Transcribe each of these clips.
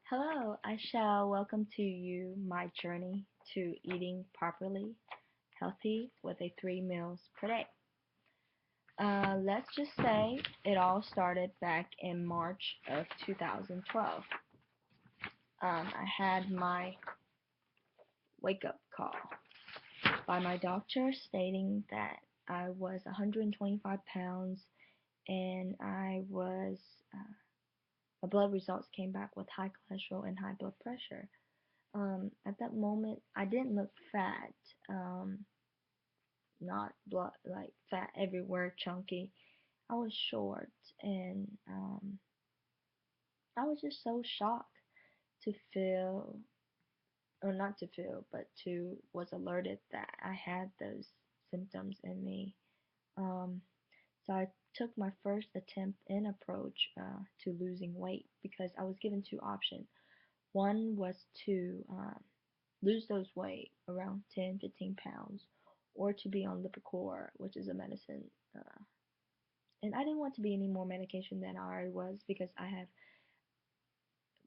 Hello, I shall welcome to you my journey to eating properly, healthy with a 3 meals per day. Let's just say it all started back in March of 2012. I had my wake up call by my doctor stating that I was 125 pounds and uh, my blood results came back with high cholesterol and high blood pressure. At that moment, I didn't look fat, um, not blood like fat everywhere, chunky. I was short, and I was just so shocked to feel, or not to feel, but to was alerted that I had those symptoms in me. Um, so I took my first attempt and approach to losing weight because I was given two options. One was to lose those weight around 10, 15 pounds, or to be on Lipitor, which is a medicine. And I didn't want to be any more medication than I already was because I have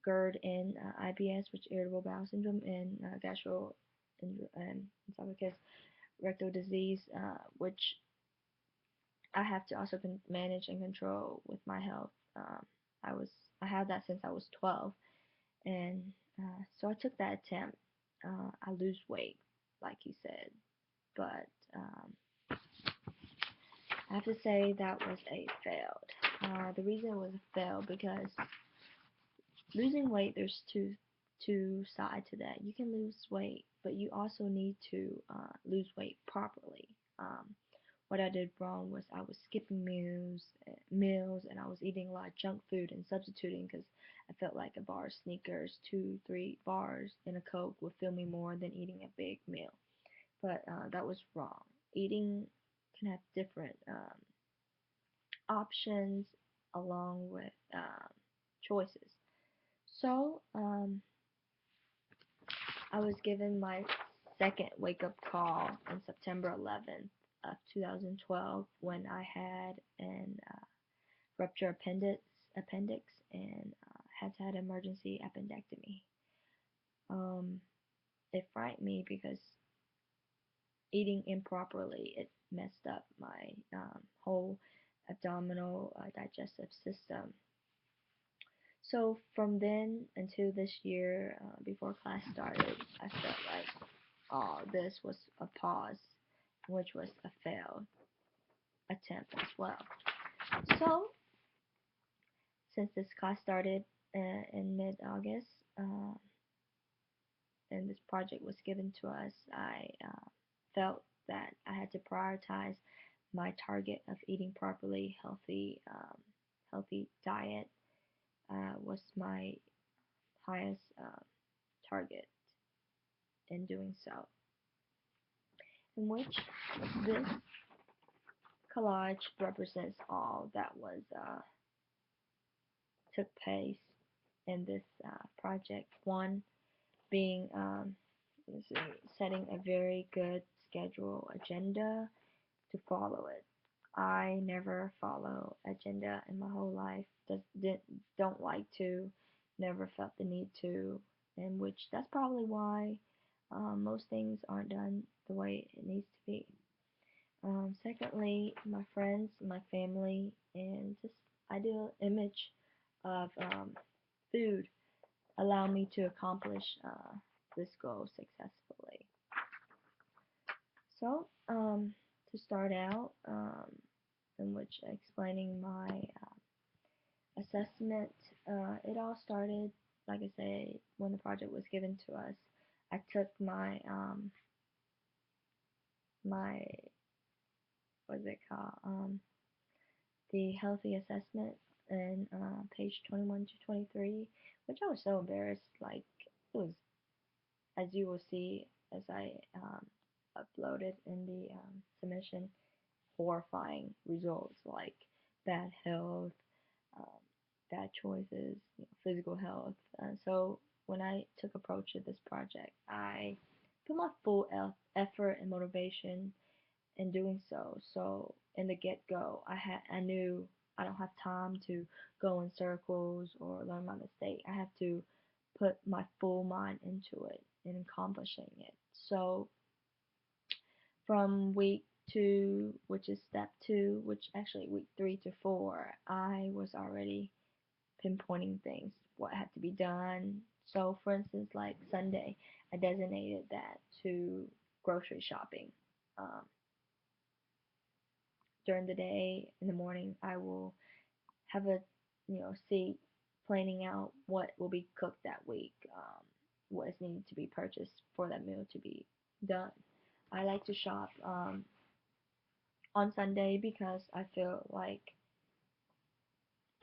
GERD and IBS, which is irritable bowel syndrome, and gastro and esophagus rectal disease, which I have to also manage and control with my health. I was I had that since I was 12, and so I took that attempt. I lose weight, like he said, but I have to say that was a failed. The reason it was a fail because losing weight, there's two sides to that. You can lose weight, but you also need to lose weight properly. What I did wrong was I was skipping meals, and I was eating a lot of junk food and substituting because I felt like a bar of Snickers, 2, 3 bars in a Coke would fill me more than eating a big meal. But that was wrong. Eating can have different options along with choices. So I was given my second wake up call on September 11th of 2012 when I had an ruptured appendix and had to have emergency appendectomy. Um, it frightened me because eating improperly it messed up my whole abdominal digestive system. So from then until this year, before class started, I felt like, oh, this was a pause, which was a failed attempt as well. So since this class started in mid-August, uh, and this project was given to us, I felt that I had to prioritize my target of eating properly, healthy diet was my highest target in doing so, in which this collage represents all that was took place in this project. One being setting a very good schedule agenda to follow it. I never follow agenda in my whole life. Don't like to. Never felt the need to. In which that's probably why most things aren't done the way it needs to be. Secondly, my friends, my family, and just ideal image of food allow me to accomplish this goal successfully. So, to start out, in which explaining my assessment, it all started, like I said, when the project was given to us. I took my what's it called the healthy assessment and page 21 to 23, which I was so embarrassed. Like it was, as you will see as I uploaded in the submission, horrifying results like bad health, um, bad choices, physical health. So when I took approach to this project, I put my full effort and motivation in doing so. So in the get go, I knew I don't have time to go in circles or learn my mistake. I have to put my full mind into it and accomplishing it. So from week 2, which is step 2, which actually week 3 to 4, I was already pinpointing things, what had to be done. So for instance, like Sunday, I designated that to grocery shopping. Um, During the day, in the morning, I will have a seat planning out what will be cooked that week, what is needed to be purchased for that meal to be done. I like to shop on Sunday because I feel like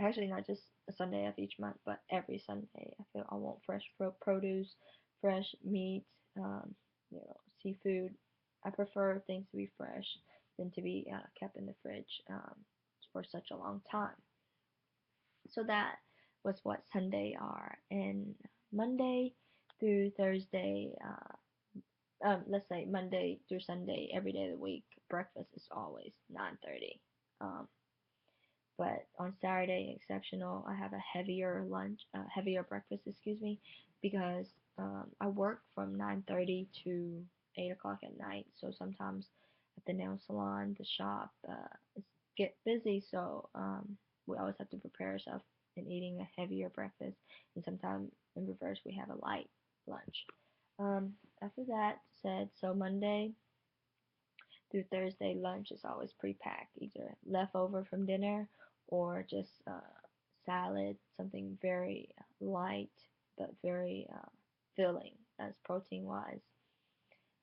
actually not just a Sunday of each month, but every Sunday I feel I want fresh produce, fresh meat, seafood. I prefer things to be fresh than to be kept in the fridge for such a long time. So that was what Sunday are. And Monday through Thursday, let's say Monday through Sunday, every day of the week, breakfast is always 9:30. Um, but on Saturday, exceptional, I have a heavier breakfast, excuse me, because I work from 9:30 to 8 o'clock at night. So sometimes at the nail salon, the shop, get busy. So we always have to prepare ourselves in eating a heavier breakfast, and sometimes in reverse, we have a light lunch. After that said, so Monday through Thursday, lunch is always pre-packed, either leftover from dinner or just salad, something very light but very filling as protein wise.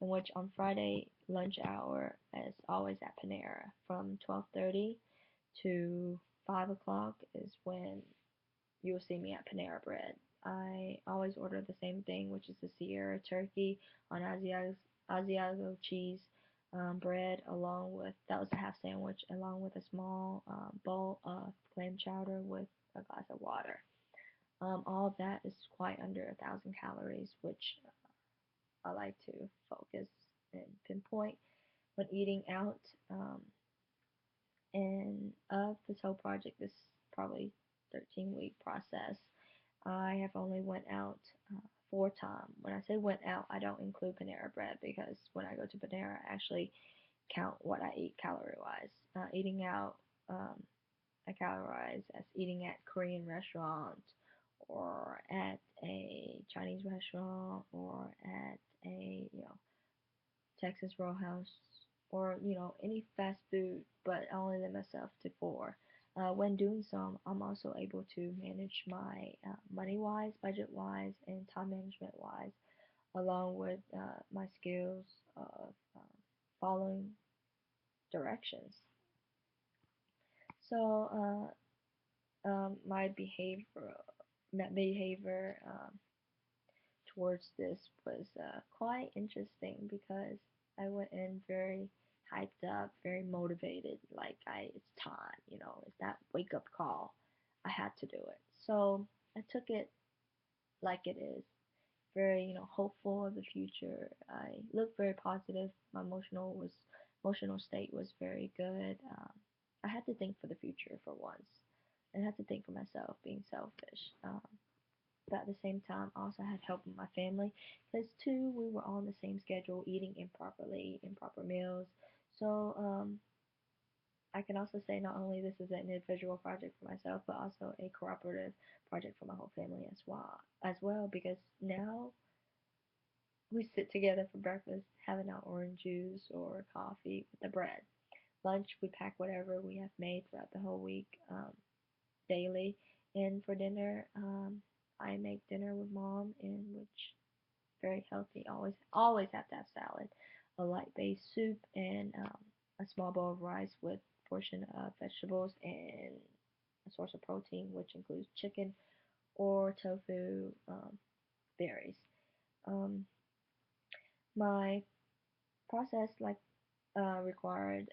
In which on Friday lunch hour is always at Panera from 12:30 to 5 o'clock is when you will see me at Panera Bread. I always order the same thing, which is the Sierra turkey on Asiago cheese bread, along with that was a half sandwich, along with a small bowl of clam chowder with a glass of water. All of that is quite under 1,000 calories, which I like to focus and pinpoint when eating out. And of this whole project, this probably 13-week process, I have only went out 4 times. When I say went out, I don't include Panera Bread because when I go to Panera, I actually count what I eat calorie wise. Eating out, I categorize as eating at Korean restaurant or at a Chinese restaurant or at a Texas Roadhouse or any fast food, but I only limit myself to 4. When doing so, I'm also able to manage my money wise, budget wise, and time management wise, along with my skills of following directions. So my behavior towards this was quite interesting because I went in very hyped up, very motivated, like it's time, it's that wake up call. I had to do it. So I took it like it is, very, hopeful of the future. I looked very positive. My emotional state was very good. I had to think for the future for once. I had to think for myself, being selfish. But at the same time, I also had help with my family because too we were on the same schedule, eating improperly, improper meals. So I can also say not only this is an individual project for myself, but also a cooperative project for my whole family as well because now we sit together for breakfast, having our orange juice or coffee with the bread. Lunch, we pack whatever we have made throughout the whole week daily. And for dinner, I make dinner with mom, in which very healthy. Always have to have salad, a light base soup, and a small bowl of rice with portion of vegetables and a source of protein, which includes chicken or tofu, berries. Um, my process required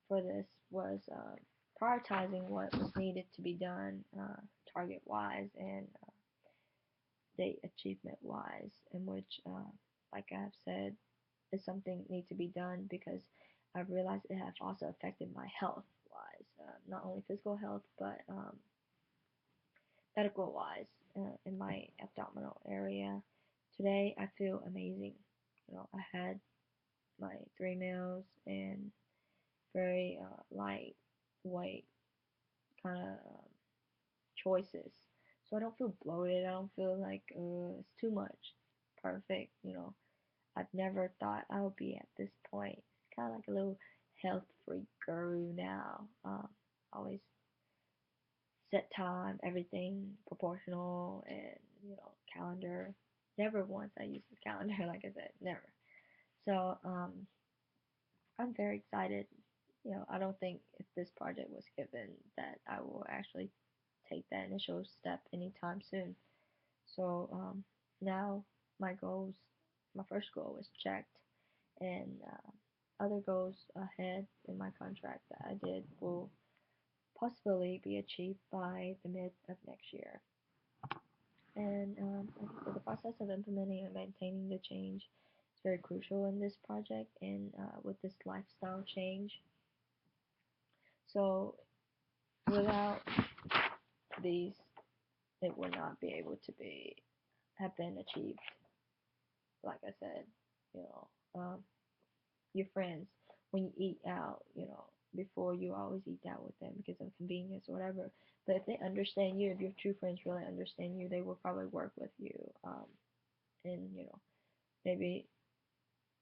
for this was prioritizing what was needed to be done target wise and date achievement wise, in which, like I have said, is something need to be done because I've realized it has also affected my health wise, not only physical health but medical wise in my abdominal area. Today I feel amazing. I had my 3 meals and very lightweight kind of choices. So I don't feel bloated. I don't feel like it's too much. Perfect. I've never thought I would be at this point. It's kind of like a little health freak guru now. Always set time, everything proportional, and calendar. Never once I used the calendar, like I said, never. So I'm very excited. I don't think if this project was given that I will actually take that initial step anytime soon. So now my goals, my first goal is checked, and other goals ahead in my contract that I did will possibly be achieved by the mid of next year. And like I said, the process of implementing and maintaining the change is very crucial in this project and with this lifestyle change. So without these, it would not be able to be have been achieved. Like I said, you know, your friends when you eat out, before you always eat out with them because of convenience or whatever. But if they understand you, if your true friends really understand you, they will probably work with you, and maybe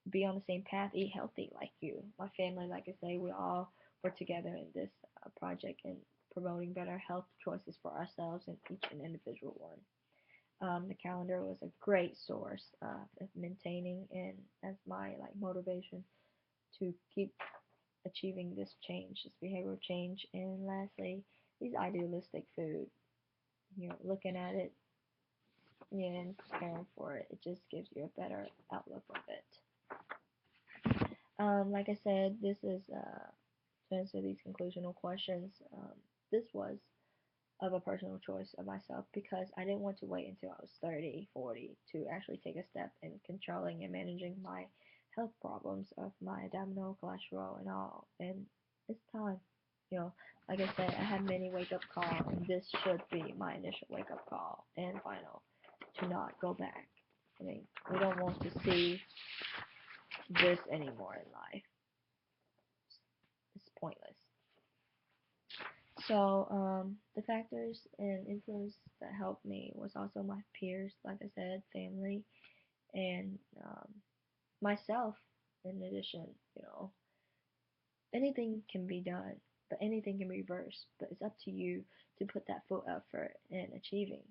be on the same path, eat healthy like you. My family, like I say, we all work together in this project and promoting better health choices for ourselves and each and individual one. The calendar was a great source of maintaining and as my like motivation to keep achieving this change, this behavioral change. And lastly, these idealistic food, looking at it, and preparing for it, it just gives you a better outlook of it. Like I said, this is to answer these conclusional questions. This was of a personal choice of myself because I didn't want to wait until I was 30, 40 to actually take a step in controlling and managing my health problems of my abdominal cholesterol and all. And it's time. You know, like I said, I had many wake up calls, and this should be my initial wake up call and final to not go back. I mean, we don't want to see this anymore in life. It's pointless. So, the factors and influence that helped me was also my peers, like I said, family, and myself. In addition, anything can be done, but anything can be reversed. But it's up to you to put that full effort in achieving.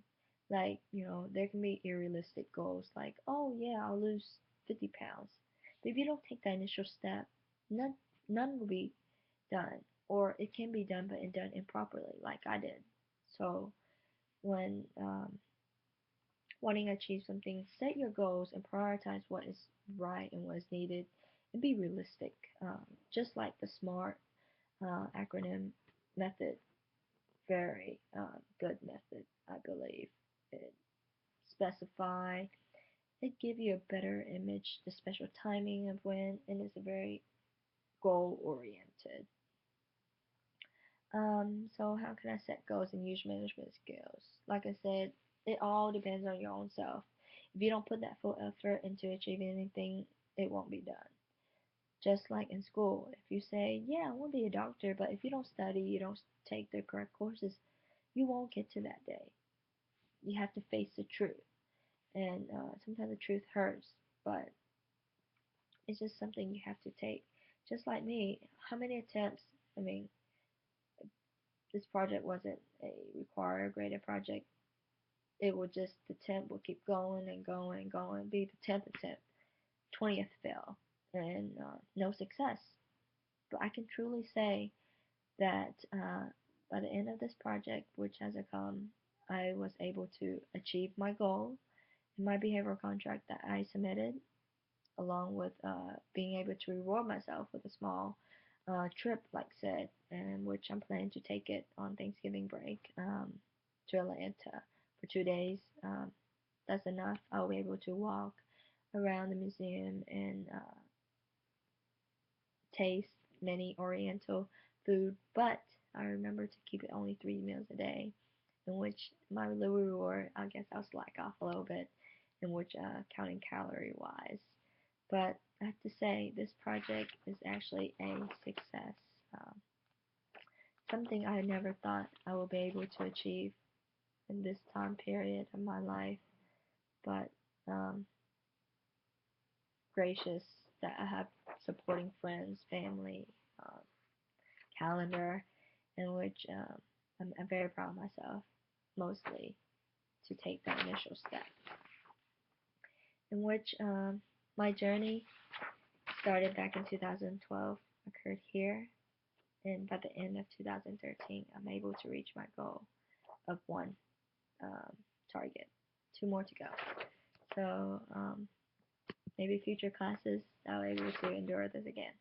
Like, there can be unrealistic goals, like, oh yeah, I'll lose 50 pounds. But if you don't take that initial step, none none will be done, or it can be done but done improperly, like I did. So when wanting to achieve something, set your goals and prioritize what is right and what is needed, and be realistic. Just like the SMART acronym method, very good method, I believe. It specify, it give you a better image, the special timing of when, and it's a very goal oriented. So how can I set goals and use management skills? Like I said, it all depends on your own self. If you don't put that full effort into achieving anything, it won't be done. Just like in school, if you say, yeah, I want to be a doctor, but if you don't study, you don't take the correct courses, you won't get to that day. You have to face the truth. And sometimes the truth hurts, but it's just something you have to take. Just like me, how many attempts? I mean, this project wasn't a required graded project. It would just, the temp would keep going and going and going, be the 10th attempt, 20th fail, and no success. But I can truly say that by the end of this project, which has come, I was able to achieve my goal in my behavioral contract that I submitted, along with being able to reward myself with a small trip, like said, and which I'm planning to take it on Thanksgiving break to Atlanta for 2 days. That's enough. I'll be able to walk around the museum and taste many Oriental food, but I remember to keep it only 3 meals a day in which my little reward, I guess I'll slack off a little bit, in which counting calorie wise. But I have to say, this project is actually a success. Um, Something I never thought I would be able to achieve in this time period of my life, but um, gracious that I have supporting friends, family, um, calendar, in which I'm very proud of myself, mostly to take that initial step, in which my journey started back in 2012, occurred here, and by the end of 2013, I'm able to reach my goal of one um, target. Two more to go. So maybe future classes I'll be able to endure this again.